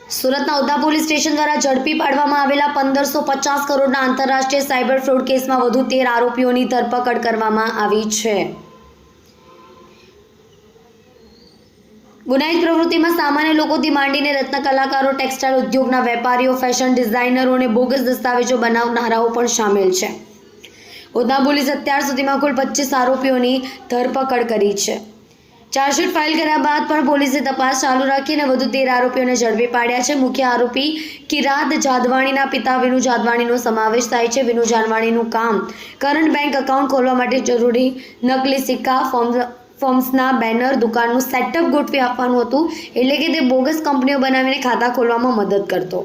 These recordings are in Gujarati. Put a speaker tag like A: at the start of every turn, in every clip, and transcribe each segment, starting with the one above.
A: સુરતના ઉધના પોલીસ સ્ટેશન દ્વારા ઝડપી પાડવામાં આવેલા 1550 કરોડના આંતરરાષ્ટ્રીય સાયબર ફ્રોડ કેસમાં વધુ 13 આરોપીઓની ધરપકડ કરવામાં આવી છે। ગુનાહિત પ્રવૃત્તિમાં સામાન્ય લોકોથી માંડીને રત્ન કલાકારો, ટેક્સટાઇલ ઉદ્યોગના વેપારીઓ, ફેશન ડિઝાઇનરો અને બોગસ દસ્તાવેજો બનાવનારાઓ પણ સામેલ છે। ઉધના પોલીસે અત્યાર સુધીમાં કુલ 25 આરોપીઓની ધરપકડ કરી છે। ચાર્જશીટ ફાઇલ કર્યા બાદ પણ પોલીસે તપાસ ચાલુ રાખીને વધુ 13 આરોપીઓને ઝડપી પાડ્યા છે। મુખ્ય આરોપી કિરાત જાદવાણીના પિતા વિનુ જાદવાણીનો સમાવેશ થાય છે। વિનુ જાદવાણીનું કામ કરંટ બેંક એકાઉન્ટ ખોલવા માટે જરૂરી નકલી સિક્કા, ફોર્મ્સના બેનર, દુકાનનું સેટઅપ ગોઠવી આપવાનું હતું, એટલે કે તે બોગસ કંપનીઓ બનાવીને ખાતા ખોલવામાં મદદ કરતો।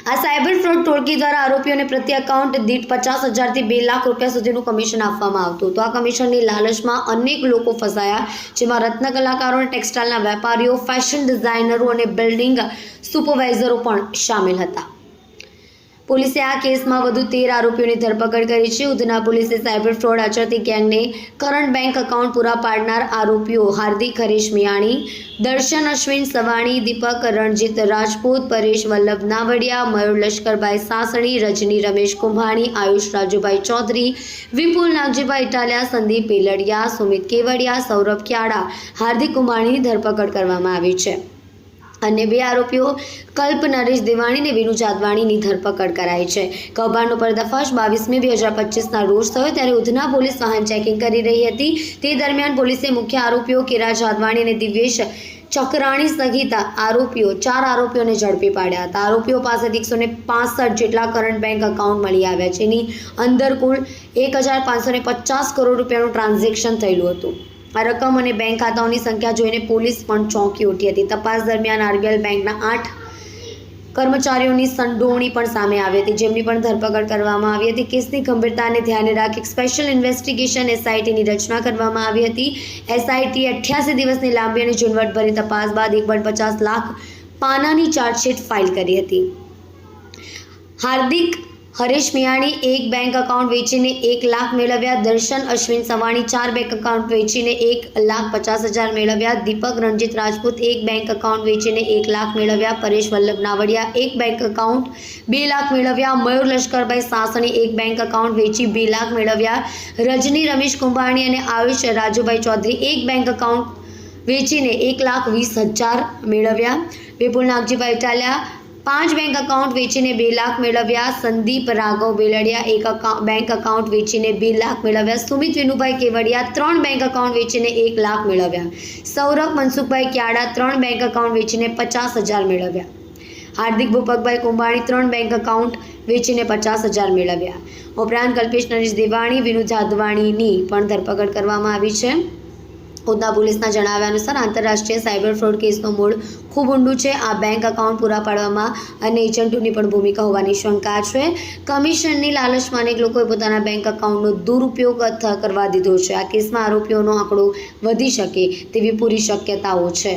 A: આ સાયબર ફ્રોડ ટોળકી દ્વારા આરોપીઓને પ્રતિ એકાઉન્ટ દીઠ 50,000 થી 2 લાખ રૂપિયા સુધીનું કમિશન આપવામાં આવતું। તો આ કમિશનની લાલચમાં અનેક લોકો ફસાયા, જેમાં રત્ન કલાકારો અને ટેક્સટાઇલના વેપારીઓ, ફેશન ડિઝાઇનરો અને બિલ્ડિંગ સુપરવાઇઝરો પણ સામેલ હતા। પોલીસે આ કેસમાં વધુ 13 આરોપીઓની ધરપકડ કરી છે। ઉધના પોલીસે સાયબર ફ્રોડ આચરતી ગેંગને કરંટ બેંક એકાઉન્ટ પૂરા પાડનાર આરોપીઓ હાર્દિક હરેશ મિયાણી, દર્શન અશ્વિન સવાણી, દીપક રણજીત રાજપૂત, પરેશ વલ્લભ નાવડિયા, મયુર લશ્કરભાઈ સાસણી, રજની રમેશ કુંભાણી, આયુષ રાજુભાઈ ચૌધરી, વિપુલ નાગજીભાઈ ઇટાલિયા, સંદીપ પેલડિયા, સુમિત કેવડિયા, સૌરભ ક્યાડા, હાર્દિક કુંભાણીની ધરપકડ કરવામાં આવી છે। अन्य 2 आरोपीओ कल्प नरेश देवाणी ने विनु जादवाणीनी धरपकड़ कराई है। कौभांडनो पर्दाफाश 22 મે 2025 रोज थयो, त्यारे उधना पोलीस वाहन चेकिंग करी रही हती। ते दरमियान पोलीसे मुख्य आरोपीओ किरात जादवाणी ने दिव्येश चक्राणी सहित आरोपीओ 4 आरोपीओने झड़पी पाड्या हता। आरोपीओ पासेथी 165 जेटला करंट बैंक एकाउंट मळी आव्या छे, जेनी अंदर कुल 1550 करोड़ रूपियानुं ट्रांजेक्शन थयेलुं हतुं। आ रकम और बैंक खाताओं संख्या जोईने पोलीस पण चौंकी उठी हती। तपास दरमियान आरबीएल बैंकना 8 कर्मचारीओनी संडोवणी पण सामे आवी हती, जेमनी पण धरपकड़ करवामां आवी हती। केसनी गंभीरताने ध्याने राखी स्पेशल इन्वेस्टिगेशन एसआईटीनी रचना करवामां आवी हती। एसआईटीए 88 दिवसनी लांबी अने झीणवटभरी तपास बाद 1.50 लाख पानानी चार्जशीट फाइल करी हती। हार्दिक हरेश मियाणी 1 बैंक अकाउंट वेचीने 1 लाख मेळव्या। दर्शन अश्विन सवाणी 4 बैंक अकाउंट वेचीने 1,50,000 मेळव्या। दीपक रणजीत राजपूत 1 बैंक अकाउंट वेचीने 1 लाख मेळव्या। परेश वल्लभ नावडिया 1 बैंक अकाउंट 2 लाख मेळव्या। मयूर लश्करभाई सासणी 1 बैंक अकाउंट वेची 2 लाख मेळव्या। रजनी रमेश कुंभाणी અને આયુષ રાજુભાઈ ચૌધરી 1 बैंक अकाउंट वेचीने 1,20,000 मेळव्या। विपुल नागजीभाई इटालिया 5 बैंक अकाउंट वेचीने 2 लाख मेळव्या। संदीप राघव बेलडिया 1 बैंक अकाउंट वेचीने 2 लाख मेळव्या। सुमित विनुभाई केवडिया 3 बैंक अकाउंट वेचीने 1 लाख मेळव्या। सौरभ मनसुखभाई क्याड़ा 3 बैंक अकाउंट वेचीने 50,000 मेळव्या। हार्दिक भूपकभाई कुंभाणी 3 बैंक अकाउंट वेचीने 50,000 मेळव्या। उपरांत कल्पेश नरेश देवाणी, विनु जादवाणीनी पण धरपकड़ करवामां आवी छे। उधना पोलीसना जणाव्या अनुसार आंतरराष्ट्रीय साइबर फ्रॉड केसनो मूळ खूब ઊંડું છે। आ बैंक अकाउंट पूरा पाडवामां અને એજન્ટોની પણ ભૂમિકા હોવાની શંકા છે। કમિશનની લાલચમાં અનેક લોકોએ પોતાના બેંક એકાઉન્ટનો દુરુપયોગ કરવા દીધો છે। આ કેસમાં આરોપીઓનો આંકડો વધી શકે તેવી પૂરી શક્યતાઓ છે।